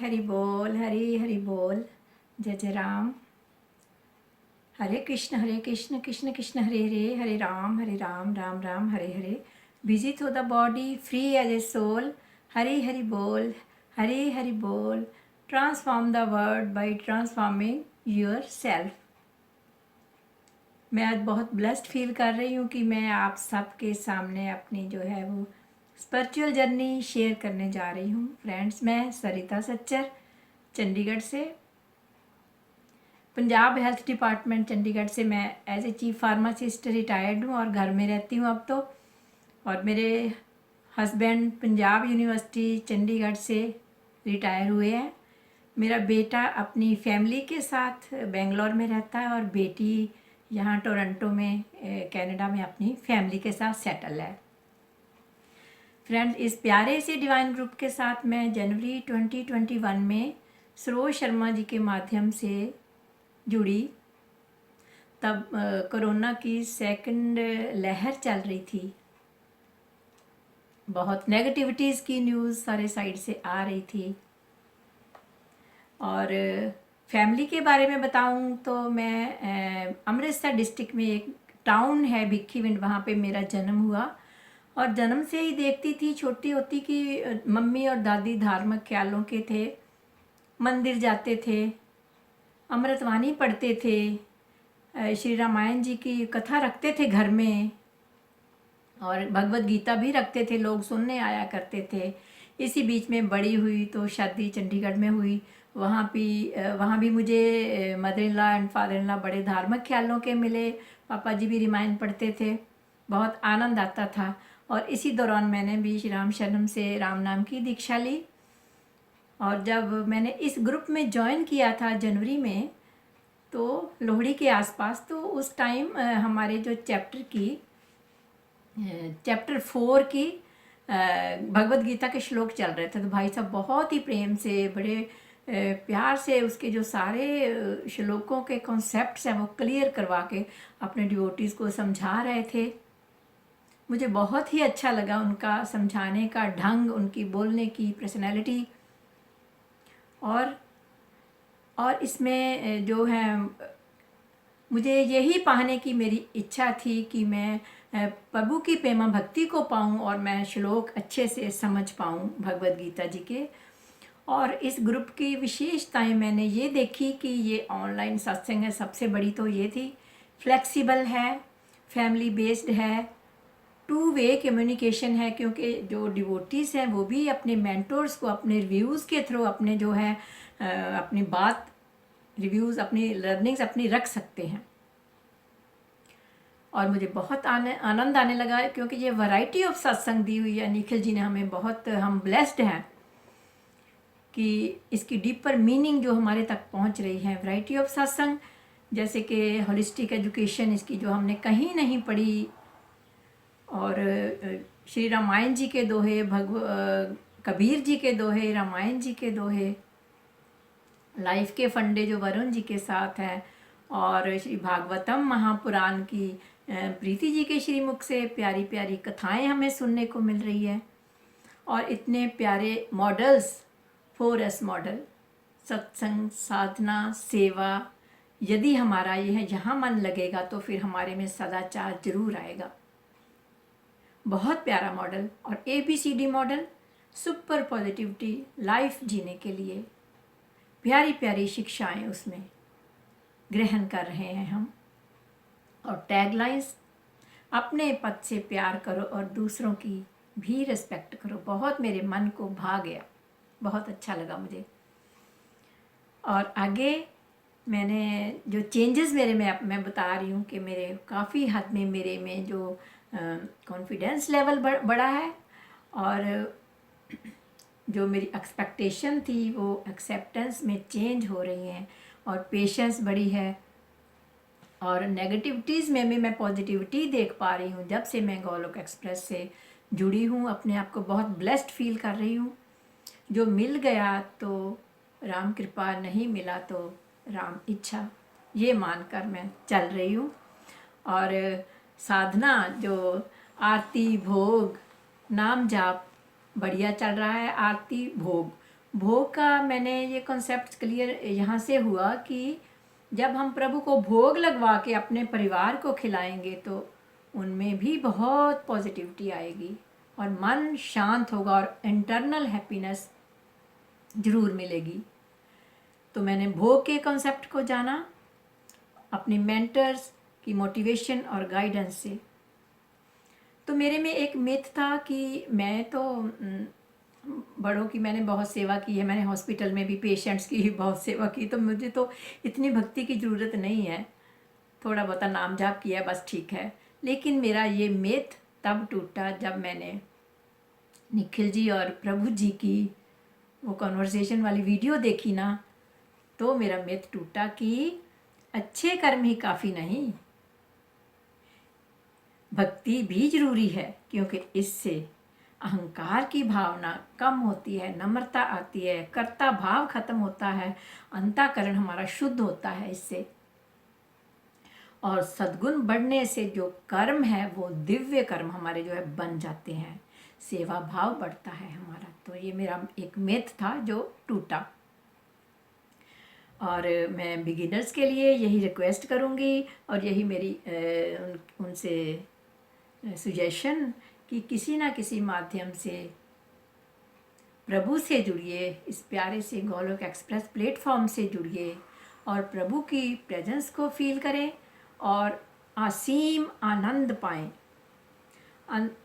हरि बोल, हरि हरि बोल। जय जय Ram. Hare Krishna Krishna Krishna Hare Hare, Hare Ram Ram Ram Hare Hare. Busy through the body, free as a soul. Hari Hari बोल, हरि हरि बोल। Transform the world by transforming yourself. मैं आज बहुत ब्लेस्ड फील कर रही हूँ कि मैं आप सबके सामने अपनी जो है वो स्पिरिचुअल जर्नी शेयर करने जा रही हूँ। फ्रेंड्स, मैं सरिता सच्चर चंडीगढ़ से, पंजाब हेल्थ डिपार्टमेंट चंडीगढ़ से मैं as a chief pharmacist retired हूँ और घर में रहती हूँ अब तो। और मेरे हस्बैंड पंजाब यूनिवर्सिटी चंडीगढ़ से रिटायर हुए हैं। मेरा बेटा अपनी फैमिली के साथ बेंगलोर में रहता है और बेटी यहाँ टोरंटो में कनाडा में अपनी फैमिली के साथ सेटल है। फ्रेंड्स, इस प्यारे से डिवाइन ग्रुप के साथ मैं जनवरी 2021 में सरोज शर्मा जी के माध्यम से जुड़ी। तब कोरोना की सेकंड लहर चल रही थी, बहुत नेगेटिविटीज़ की न्यूज़ सारे साइड से आ रही थी। और फैमिली के बारे में बताऊं तो मैं अमृतसर डिस्ट्रिक्ट में एक टाउन है भिक्खीविंड, वहाँ पे मेरा जन्म हुआ। और जन्म से ही देखती थी छोटी होती कि मम्मी और दादी धार्मिक ख्यालों के थे, मंदिर जाते थे, अमृतवाणी पढ़ते थे, श्री रामायण जी की कथा रखते थे घर में और भगवत गीता भी रखते थे, लोग सुनने आया करते थे। इसी बीच में बड़ी हुई तो शादी चंडीगढ़ में हुई। वहाँ भी मुझे mother in law and father in law बड़े धार्मिक ख्यालों के मिले। पापा जी भी रामायण पढ़ते थे, बहुत आनंद आता था। और इसी दौरान मैंने भी श्री राम शरणम से राम नाम की दीक्षा ली। और जब मैंने इस ग्रुप में ज्वाइन किया था जनवरी में, तो लोहड़ी के आसपास, तो उस टाइम हमारे जो चैप्टर 4 की भगवत गीता के श्लोक चल रहे थे। तो भाई साहब बहुत ही प्रेम से, बड़े प्यार से उसके जो सारे श्लोकों के कॉन्सेप्ट्स हैं वो क्लियर करवा के अपने डिवोटीज़ को समझा रहे थे। मुझे बहुत ही अच्छा लगा उनका समझाने का ढंग, उनकी बोलने की पर्सनैलिटी। और इसमें जो है मुझे यही पाने की मेरी इच्छा थी कि मैं प्रभु की प्रेमा भक्ति को पाऊं और मैं श्लोक अच्छे से समझ पाऊं भगवत गीता जी के। और इस ग्रुप की विशेषताएं मैंने ये देखी कि ये ऑनलाइन सत्संग है, सबसे बड़ी तो ये थी, फ्लेक्सिबल है, फैमिली बेस्ड है, टू वे कम्युनिकेशन है, क्योंकि जो डिवोटीज़ हैं वो भी अपने मेंटोर्स को अपने रिव्यूज़ के थ्रू अपने जो है अपनी बात, रिव्यूज़, अपनी लर्निंग्स अपनी रख सकते हैं। और मुझे बहुत आनंद आने लगा क्योंकि ये वैरायटी ऑफ सत्संग दी हुई है निखिल जी ने हमें। बहुत हम ब्लेस्ड हैं कि इसकी डीपर मीनिंग जो हमारे तक पहुंच रही है। वैरायटी ऑफ सत्संग, जैसे कि होलिस्टिक एजुकेशन, इसकी जो हमने कहीं नहीं पढ़ी। और श्री रामायण जी के दोहे, कबीर जी के दोहे, रामायण जी के दोहे, लाइफ के फंडे जो वरुण जी के साथ हैं, और श्री भागवतम महापुराण की प्रीति जी के श्रीमुख से प्यारी प्यारी कथाएं हमें सुनने को मिल रही है। और इतने प्यारे मॉडल्स, 4S मॉडल, सत्संग, साधना, सेवा, यदि हमारा ये है यहाँ मन लगेगा तो फिर हमारे में सदाचार जरूर आएगा। बहुत प्यारा मॉडल। और ABCD model, super positivity, life जीने के लिए प्यारी प्यारी शिक्षाएं उसमें ग्रहण कर रहे हैं हम। और टैगलाइंस, अपने पद से प्यार करो और दूसरों की भी रिस्पेक्ट करो, बहुत मेरे मन को भा गया, बहुत अच्छा लगा मुझे। और आगे मैंने जो चेंजेस मेरे में मैं बता रही हूँ कि मेरे काफ़ी हद में मेरे में जो कॉन्फिडेंस लेवल बढ़ा है, और जो मेरी एक्सपेक्टेशन थी वो एक्सेप्टेंस में चेंज हो रही हैं, और पेशेंस बढ़ी है। और नेगेटिविटीज़ में भी मैं पॉजिटिविटी देख पा रही हूँ। जब से मैं गोलोक एक्सप्रेस से जुड़ी हूँ, अपने आप को बहुत ब्लेस्ड फील कर रही हूँ। जो मिल गया तो राम कृपा, नहीं मिला तो राम इच्छा, ये मानकर मैं चल रही हूँ। और साधना, जो आरती, भोग, नाम जाप बढ़िया चल रहा है। आरती, भोग, भोग का मैंने ये कॉन्सेप्ट क्लियर यहाँ से हुआ कि जब हम प्रभु को भोग लगवा के अपने परिवार को खिलाएंगे तो उनमें भी बहुत पॉजिटिविटी आएगी और मन शांत होगा और इंटरनल हैप्पीनेस ज़रूर मिलेगी। तो मैंने भोग के कॉन्सेप्ट को जाना अपने मेंटर्स की मोटिवेशन और गाइडेंस से। तो मेरे में एक मिथ था कि मैं तो बड़ों की मैंने बहुत सेवा की है, मैंने हॉस्पिटल में भी पेशेंट्स की बहुत सेवा की, तो मुझे तो इतनी भक्ति की ज़रूरत नहीं है, थोड़ा बहुत नाम जाप किया बस ठीक है। लेकिन मेरा ये मिथ तब टूटा जब मैंने निखिल जी और प्रभु जी की वो कॉन्वर्सेशन वाली वीडियो देखी ना, तो मेरा मिथ टूटा कि अच्छे कर्म ही काफ़ी नहीं, भक्ति भी जरूरी है, क्योंकि इससे अहंकार की भावना कम होती है, नम्रता आती है, कर्ता भाव खत्म होता है, अंतःकरण हमारा शुद्ध होता है इससे, और सद्गुण बढ़ने से जो कर्म है वो दिव्य कर्म हमारे जो है बन जाते हैं, सेवा भाव बढ़ता है हमारा। तो ये मेरा एक मिथ था जो टूटा। और मैं बिगिनर्स के लिए यही रिक्वेस्ट करूँगी और यही मेरी उनसे सुजेशन कि किसी ना किसी माध्यम से प्रभु से जुड़िए, इस प्यारे से गोलोक एक्सप्रेस प्लेटफॉर्म से जुड़िए और प्रभु की प्रेजेंस को फील करें और असीम आनंद पाएं।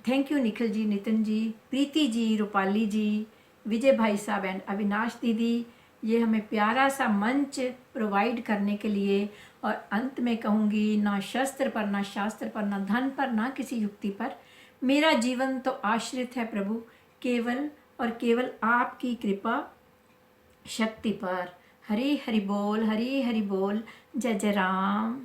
थैंक यू निखिल जी, नितिन जी, प्रीति जी, रूपाली जी, विजय भाई साहब एंड अविनाश दीदी, ये हमें प्यारा सा मंच प्रोवाइड करने के लिए। और अंत में कहूँगी, ना शस्त्र पर, ना शास्त्र पर, ना धन पर, ना किसी युक्ति पर, मेरा जीवन तो आश्रित है प्रभु केवल और केवल आपकी कृपा शक्ति पर। हरि हरि बोल, हरि हरि बोल। जय जय राम।